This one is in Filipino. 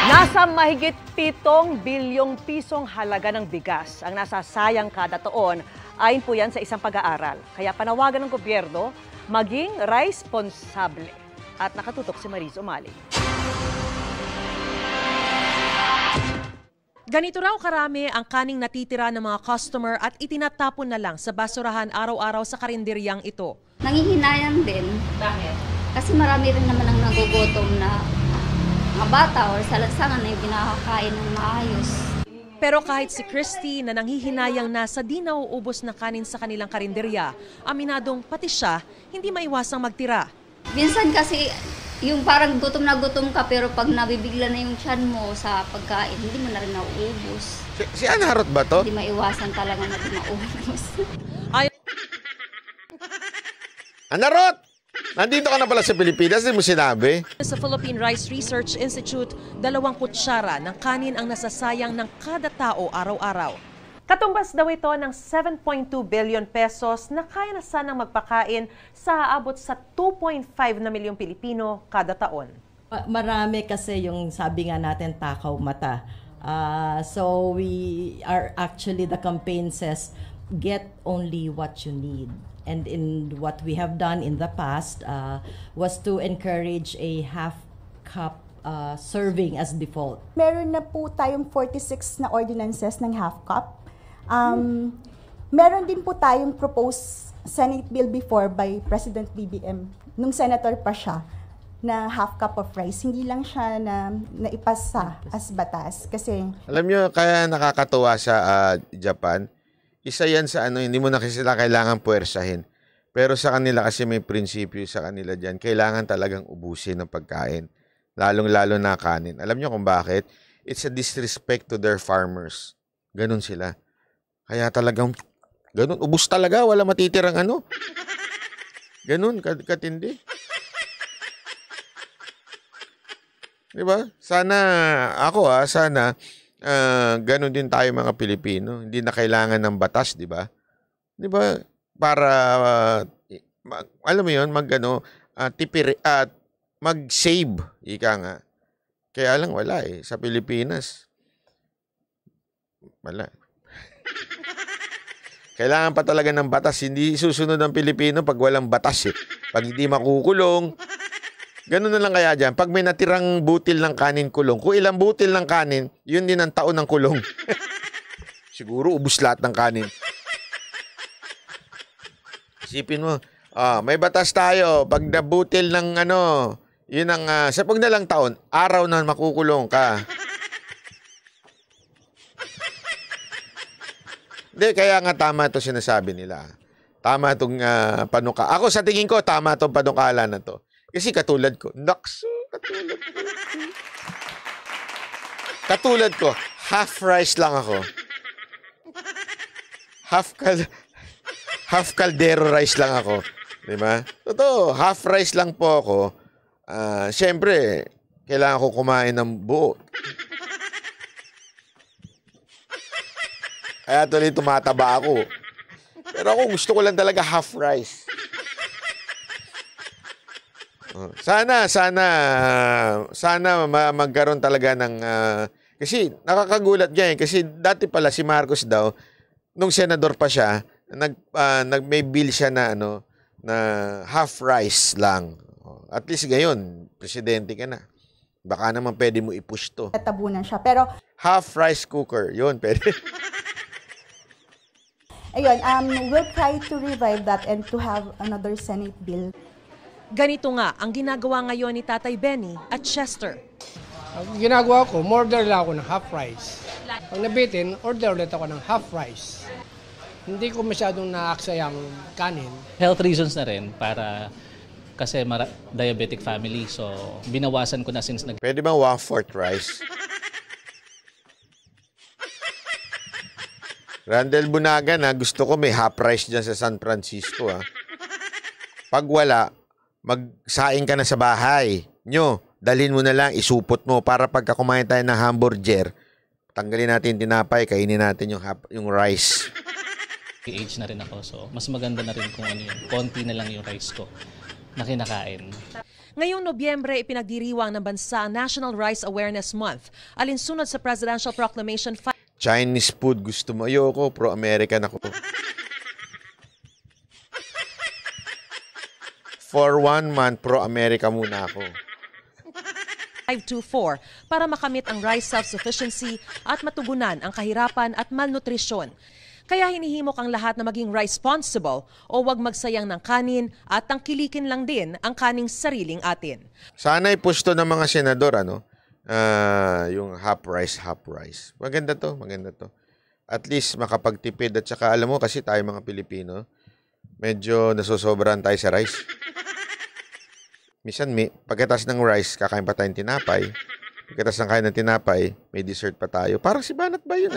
Nasa mahigit 7 bilyong pisong halaga ng bigas ang nasasayang kada taon ayon po yan sa isang pag-aaral. Kaya panawagan ng gobyerno maging responsable. At nakatutok si Mariz Umali. Ganito raw karami ang kaning natitira ng mga customer at itinatapon na lang sa basurahan araw-araw sa karinderyang ito. Nangihinayang din. Bakit? Kasi marami rin naman ang nagugutom na mga bata or salansangan na yung kinakakain ng maayos. Pero kahit si Christy na nanghihinayang na sa di nauubos na kanin sa kanilang karinderya, aminadong pati siya hindi maiwasang magtira. Minsan kasi yung parang gutom na gutom ka pero pag nabibigla na yung tiyan mo sa pagkain, hindi mo na rin nauubos. Si Anharot ba to? Hindi maiwasan talaga na di maubos. Anharot! Nandito ka na pala sa Pilipinas, hindi mo sinabi. Sa Philippine Rice Research Institute, 2 kutsara ng kanin ang nasasayang ng kada tao araw-araw. Katumbas daw ito ng 7.2 billion pesos na kaya na sanang magpakain sa aabot sa 2.5 na milyong Pilipino kada taon. Marami kasi yung sabi nga natin takaw mata. So the campaign says, get only what you need. And in what we have done in the past was to encourage a half-cup serving as default. Meron na po tayong 46 na ordinances ng half-cup. Meron din po tayong proposed Senate bill before by President BBM, nung senator pa siya, na half-cup of rice. Hindi lang siya na naipasa as batas. Kasi alam nyo, kaya nakakatuwa sa Japan, isa yan sa hindi mo na kasi sila kailangan puwersahin. Pero sa kanila kasi may prinsipyo sa kanila dyan, kailangan talagang ubusin ng pagkain. Lalong-lalo na kanin. Alam nyo kung bakit? It's a disrespect to their farmers. Ganun sila. Kaya talagang, ganun, ubus talaga, wala matitirang Ganun, katindi. Diba? Sana, sana, ganun din tayo mga Pilipino. Hindi na kailangan ng batas, di ba? Di ba? Para, alam mo yun, mag-save, ika nga. Kaya lang wala sa Pilipinas. Wala. Kailangan pa talaga ng batas. Hindi susunod ang Pilipino pag walang batas Pag hindi makukulong. Ganun na lang kaya dyan. Pag may natirang butil ng kanin kulong, kung ilang butil ng kanin, yun din ang taon ng kulong. Siguro ubus lahat ng kanin. Isipin mo, may batas tayo. Pag nabutil ng yun ang, sa pag na lang taon, araw na makukulong ka. Hindi, kaya nga tama ito sinasabi nila. Tama itong panuka. Ako sa tingin ko, tama itong panukala na to. Kasi katulad ko, katulad ko, half rice lang ako. Half caldero rice lang ako. Diba? Totoo, half rice lang po ako. Siyempre, kailangan ko kumain ng buo. Kaya tuloy tumataba ako. Pero ako gusto ko lang talaga half rice. Sana magkaroon talaga ng kasi nakakagulat yan kasi dati pala si Marcos daw nung senador pa siya may bill siya na na half rice lang. At least ngayon presidente ka na. Baka naman pwede mo i-push to. tabunan siya. Pero half rice cooker, yun pwede. ayun, we'll try to revive that and to have another Senate bill. Ganito nga ang ginagawa ngayon ni Tatay Benny at Chester. Ang ginagawa ko, order lang ako ng half rice. Pag nabitin, order ulit ako ng half rice. Hindi ko masyadong naaksayang kanin. Health reasons na rin para kasi diabetic family. So, binawasan ko na since Pwede ba 1/4 rice? Randel Bunagan, gusto ko may half rice dyan sa San Francisco. Pag wala, magsaing ka na sa bahay nyo. Dalhin mo na lang, isupot mo para pagka kumain tayo ng hamburger, tanggalin natin tinapay, kainin natin yung rice. Age na rin ako, so mas maganda na rin kung konti na lang yung rice ko na kinakain. Ngayong Nobyembre, ipinagdiriwang ng bansa ang National Rice Awareness Month, alinsunod sa Presidential Proclamation Chinese food gusto mo. Ayoko, pro-American ako. For 1 month, pro-America muna ako. 524 para makamit ang rice self-sufficiency at matugunan ang kahirapan at malnutrisyon. Kaya hinihimok ang lahat na maging responsible o huwag magsayang ng kanin at tangkilikin lang din ang kaning sariling atin. Sana ipusto ng mga senador, yung half rice. Maganda to. At least makapagtipid at saka alam mo kasi tayo mga Pilipino, medyo nasosobrahan tayo sa rice. Minsan, pagkatas ng rice, kakain pa tayong tinapay. Pagkatas ng kain ng tinapay, may dessert pa tayo. Parang si Banat ba yun?